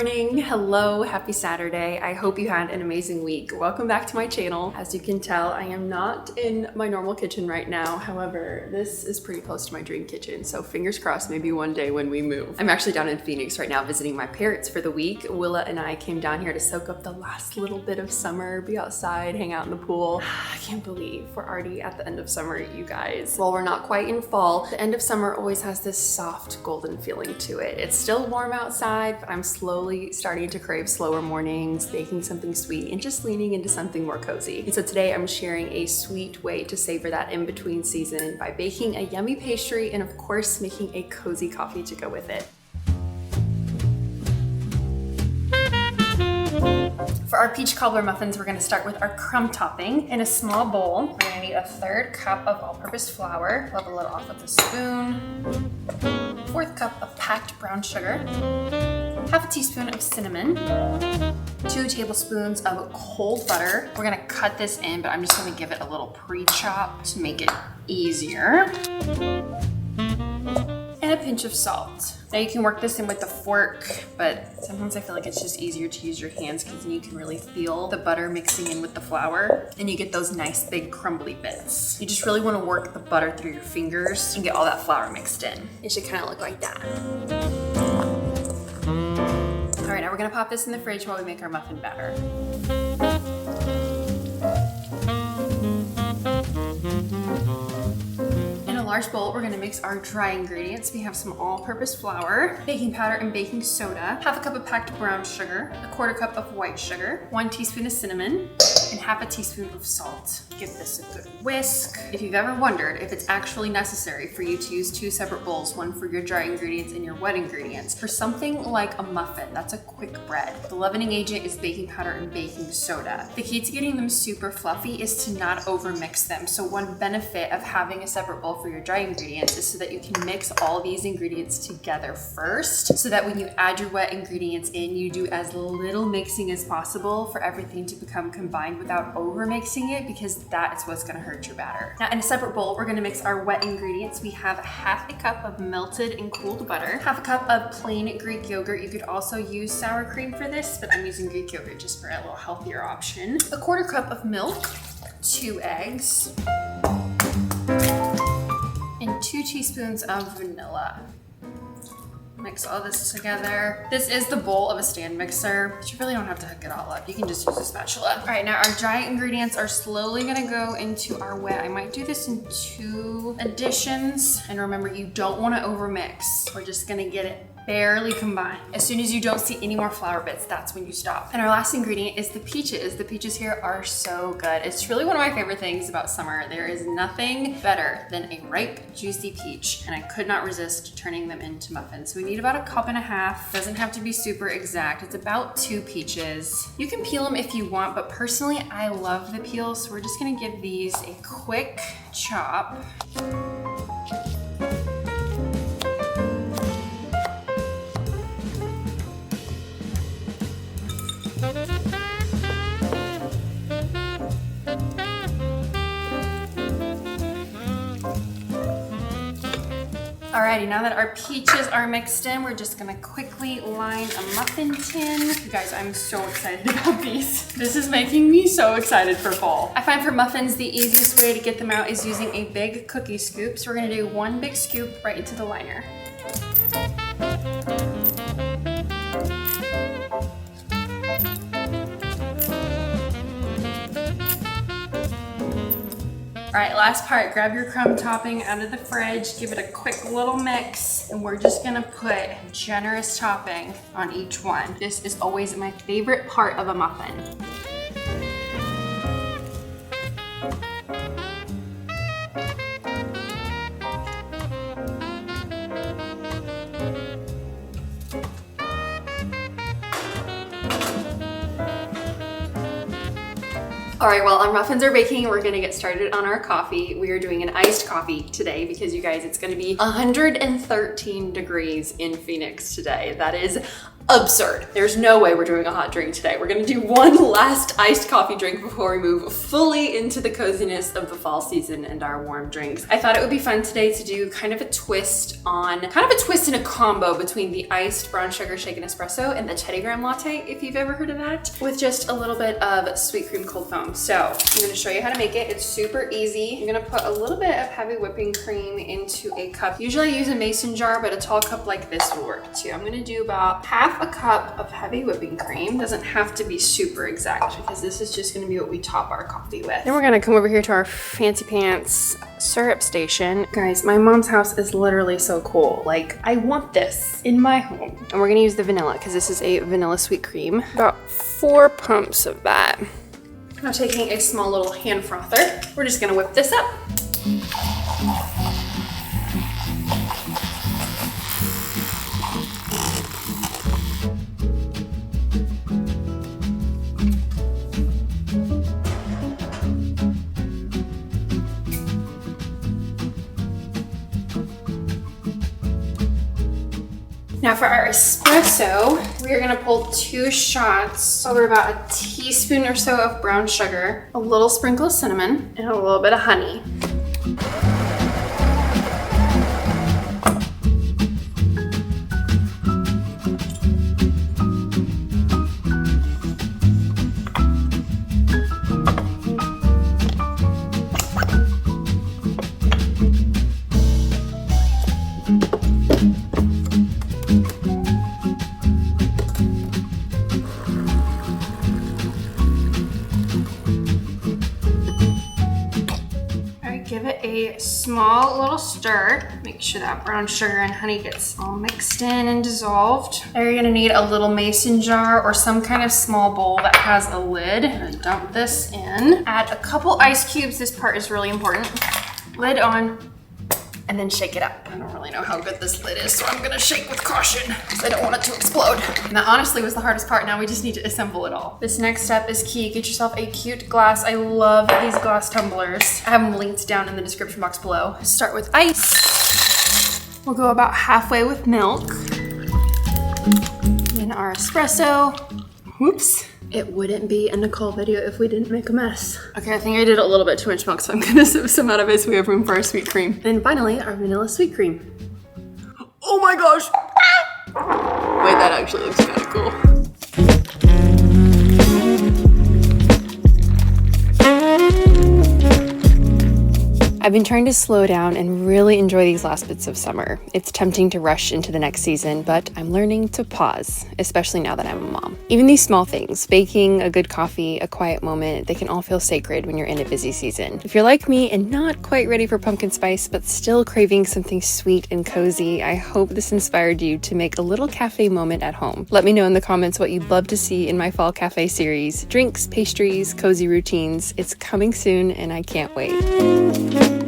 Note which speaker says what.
Speaker 1: morning. Hello, happy Saturday. I hope you had an amazing week. Welcome back to my channel. As you can tell, I am not in my normal kitchen right now. However, this is pretty close to my dream kitchen, so fingers crossed maybe one day when we move. I'm actually down in Phoenix right now visiting my parents for the week. Willa and I came down here to soak up the last little bit of summer, be outside, hang out in the pool. I can't believe we're already at the end of summer, you guys. While we're not quite in fall, the end of summer always has this soft golden feeling to it. It's still warm outside, but I'm slowly starting to crave slower mornings, baking something sweet, and just leaning into something more cozy. And so today I'm sharing a sweet way to savor that in-between season by baking a yummy pastry and of course making a cozy coffee to go with it. For our peach cobbler muffins, we're gonna start with our crumb topping. In a small bowl, we're gonna need a 1/3 cup of all-purpose flour, level it off with a spoon, 1/4 cup of packed brown sugar, 1/2 teaspoon of cinnamon, 2 tablespoons of cold butter. We're gonna cut this in, but I'm just gonna give it a little pre-chop to make it easier. And a pinch of salt. Now you can work this in with a fork, but sometimes I feel like it's just easier to use your hands because then you can really feel the butter mixing in with the flour and you get those nice big crumbly bits. You just really want to work the butter through your fingers and get all that flour mixed in. It should kind of look like that. All right, now we're gonna pop this in the fridge while we make our muffin batter. Large bowl, we're gonna mix our dry ingredients. We have some all-purpose flour, baking powder and baking soda, 1/2 cup of packed brown sugar, 1/4 cup of white sugar, 1 teaspoon of cinnamon, and 1/2 teaspoon of salt. Give this a good whisk. If you've ever wondered if it's actually necessary for you to use 2 separate bowls, one for your dry ingredients and your wet ingredients, for something like a muffin, that's a quick bread, the leavening agent is baking powder and baking soda. The key to getting them super fluffy is to not overmix them. So one benefit of having a separate bowl for your dry ingredients is so that you can mix all these ingredients together first, so that when you add your wet ingredients in, you do as little mixing as possible for everything to become combined without over mixing it, because that is what's gonna hurt your batter. Now in a separate bowl, we're gonna mix our wet ingredients. We have 1/2 cup of melted and cooled butter, 1/2 cup of plain Greek yogurt. You could also use sour cream for this, but I'm using Greek yogurt just for a little healthier option. 1/4 cup of milk, 2 eggs, and 2 teaspoons of vanilla. Mix all this together. This is the bowl of a stand mixer, but you really don't have to hook it all up. You can just use a spatula. All right, now our dry ingredients are slowly gonna go into our wet. I might do this in 2 additions. And remember, you don't wanna overmix. We're just gonna get it barely combined. As soon as you don't see any more flour bits, that's when you stop. And our last ingredient is the peaches. The peaches here are so good. It's really one of my favorite things about summer. There is nothing better than a ripe, juicy peach, and I could not resist turning them into muffins. So we need about 1.5 cups. Doesn't have to be super exact. It's about 2 peaches. You can peel them if you want, but personally, I love the peel, so we're just gonna give these a quick chop. Alrighty, now that our peaches are mixed in, we're just gonna quickly line a muffin tin. You guys, I'm so excited about these. This is making me so excited for fall. I find for muffins, the easiest way to get them out is using a big cookie scoop. So we're gonna do 1 big scoop right into the liner. All right, last part, grab your crumb topping out of the fridge, give it a quick little mix, and we're just gonna put generous topping on each one. This is always my favorite part of a muffin. All right, well, our muffins are baking. We're gonna get started on our coffee. We are doing an iced coffee today because you guys, it's gonna be 113 degrees in Phoenix today. That is absurd. There's no way we're doing a hot drink today. We're gonna do one last iced coffee drink before we move fully into the coziness of the fall season and our warm drinks. I thought it would be fun today to do kind of a twist in a combo between the iced brown sugar shaken espresso and the Teddy Graham latte, if you've ever heard of that, with just a little bit of sweet cream cold foam. So I'm gonna show you how to make it. It's super easy. I'm gonna put a little bit of heavy whipping cream into a cup. Usually I use a mason jar, but a tall cup like this will work too. I'm gonna do about half a cup of heavy whipping cream. Doesn't have to be super exact because this is just gonna be what we top our coffee with. Then we're gonna come over here to our fancy pants syrup station. Guys, my mom's house is literally so cool. Like, I want this in my home. And we're gonna use the vanilla because this is a vanilla sweet cream. About 4 pumps of that. Now taking a small little hand frother, we're just gonna whip this up. Now for our espresso, we are gonna pull 2 shots over about a teaspoon or so of brown sugar, a little sprinkle of cinnamon, and a little bit of honey. Give it a small little stir. Make sure that brown sugar and honey gets all mixed in and dissolved. Now you're gonna need a little mason jar or some kind of small bowl that has a lid. I'm gonna dump this in. Add a couple ice cubes. This part is really important. Lid on, and then shake it up. I don't really know how good this lid is, so I'm gonna shake with caution because I don't want it to explode. And that honestly was the hardest part. Now we just need to assemble it all. This next step is key. Get yourself a cute glass. I love these glass tumblers. I have them linked down in the description box below. Start with ice. We'll go about halfway with milk. Then our espresso. Whoops. It wouldn't be a Nicole video if we didn't make a mess. Okay, I think I did a little bit too much milk, so I'm gonna sip some out of it so we have room for our sweet cream. And finally, our vanilla sweet cream. Oh my gosh! Wait, that actually looks kind of cool. I've been trying to slow down and really enjoy these last bits of summer. It's tempting to rush into the next season, but I'm learning to pause, especially now that I'm a mom. Even these small things, baking, a good coffee, a quiet moment, they can all feel sacred when you're in a busy season. If you're like me and not quite ready for pumpkin spice, but still craving something sweet and cozy, I hope this inspired you to make a little cafe moment at home. Let me know in the comments what you'd love to see in my fall cafe series. Drinks, pastries, cozy routines. It's coming soon and I can't wait.